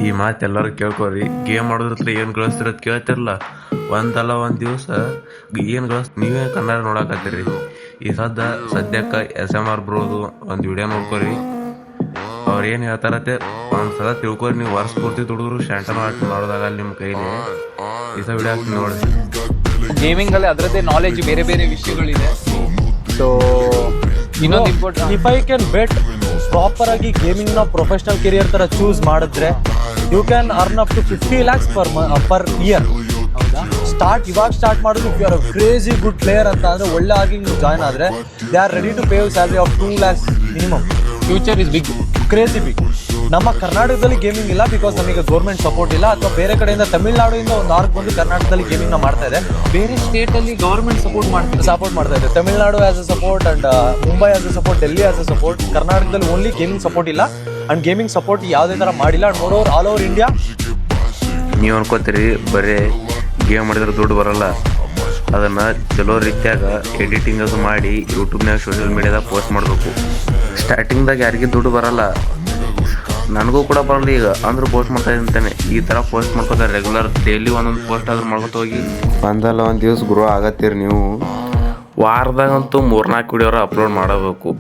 ಈ ಮಾತು ಎಲ್ಲರೂ ಕೇಳ್ಕೊರಿ. ಗೇಮ್ ಆಡೋದ್ರ ಏನು ಗಳಿಸ್ತಿರೋದು ಕೇಳ್ತಿರಲ್ಲ, ಒಂದಲ್ಲ ಒಂದು ದಿವಸ ಏನು ನೀವೇ ಕನ್ನಡ ನೋಡಕತ್ತೀರಿ. ಈ ಸದ್ಯಕ್ಕೆ SMR ಬ್ರೋದು ಒಂದು ವಿಡಿಯೋ ನೋಡ್ಕೊರಿ. ಅವ್ರು ಏನು ಹೇಳ್ತಾರತ್ತೆ ಒಂದ್ಸಲ ತಿಳ್ಕೊರಿ. ನೀವು ವರ್ಷ ಪೂರ್ತಿ ದುಡಿದ್ರು ಶಾಂಟನ ಆಟ ಮಾಡೋದಾಗಲ್ಲ ನಿಮ್ಮ ಕೈಲಿ. ಈ ವಿಡಿಯೋ ಹಾಕಿ ನೋಡಿ. ಗೇಮಿಂಗ್ ಅಲ್ಲಿ ಅದರದ್ದೇ ನಾಲೆಜ್ ಬೇರೆ ಬೇರೆ ವಿಷಯಗಳಿದೆ. ಸೊ ಇನ್ನೊಂದು important, if I can bet proper ಆಗಿ ಗೇಮಿಂಗ್ ನ ಪ್ರೊಫೆಷನಲ್ ಕೆರಿಯರ್ ತರ ಚೂಸ್ ಮಾಡಿದ್ರೆ you can earn up to 50 lakhs per year. ಇವಾಗ ಸ್ಟಾರ್ಟ್ ಮಾಡೋದು. If you are crazy good player ಅಂತ ಅಂದ್ರೆ ಒಳ್ಳೆ ಆಗಿ ನೀವು ಜಾಯ್ನ್ ಆದ್ರೆ they are ready to pay salary of 2 lakhs minimum. Future is big, crazy big. ನಮ್ಮ ಕರ್ನಾಟಕದಲ್ಲಿ ಗೇಮಿಂಗ್ ಇಲ್ಲ ಬಿಕಾಸ್ ನಮಗೆ ಗೌರ್ಮೆಂಟ್ ಸಪೋರ್ಟ್ ಇಲ್ಲ, ಅಥವಾ ಬೇರೆ ಕಡೆಯಿಂದ ತಮಿಳ್ನಾಡಿಂದ ಒಂದು ಆರ್ಕ್ ಬಂದು ಕರ್ನಾಟಕದಲ್ಲಿ ಗೇಮಿಂಗ್ ನ ಮಾಡ್ತಾ ಇದೆ. ಬೇರೆ ಸ್ಟೇಟ್ ಅಲ್ಲಿ ಗವರ್ಮೆಂಟ್ ಸಪೋರ್ಟ್ ಮಾಡ್ತಾ ಇದೆ. Tamil Nadu as a support and Mumbai as a support, Delhi as a support. ಕರ್ನಾಟಕದಲ್ಲಿ ಓನ್ಲಿ ಗೇಮಿಂಗ್ ಸಪೋರ್ಟ್ ಇಲ್ಲ ಅಂಡ್ ಗೇಮಿಂಗ್ ಸಪೋರ್ಟ್ ಯಾವುದೇ ತರ ಮಾಡಿಲ್ಲ. And more all over India ನೀವು ಅನ್ಕೋತೀರಿ ಬರೀ ಗೇಮ್ ಮಾಡಿದ್ರೆ ದುಡ್ಡು ಬರಲ್ಲ. ಅದನ್ನು ಚಲೋ ರೀತಿಯಾಗ ಎಡಿಟಿಂಗ್ ಅದು ಮಾಡಿ ಯೂಟ್ಯೂಬ್ನಾಗ ಸೋಷಿಯಲ್ ಮೀಡಿಯಾದಾಗ ಪೋಸ್ಟ್ ಮಾಡಬೇಕು. ಸ್ಟಾರ್ಟಿಂಗ್ದಾಗ ಯಾರಿಗೂ ದುಡ್ಡು ಬರಲ್ಲ, ನನಗೂ ಕೂಡ ಬರಲ್ಲ. ಈಗ ಅಂದ್ರೂ ಪೋಸ್ಟ್ ಮಾಡ್ತಾ ಇದ್ದೇನೆ. ಈ ಥರ ಪೋಸ್ಟ್ ಮಾಡ್ಕೋತಾರೆ ರೆಗ್ಯುಲರ್, ಡೈಲಿ ಒಂದೊಂದು ಪೋಸ್ಟ್ ಆದ್ರೂ ಮಾಡ್ಕೊತ ಹೋಗಿ ಒಂದಲ್ಲ ಒಂದು ದಿವಸ ಗ್ರೋ ಆಗತ್ತೀರಿ ನೀವು. ವಾರದಾಗಂತೂ 3-4 ವಿಡಿಯೋರ ಅಪ್ಲೋಡ್ ಮಾಡಬೇಕು.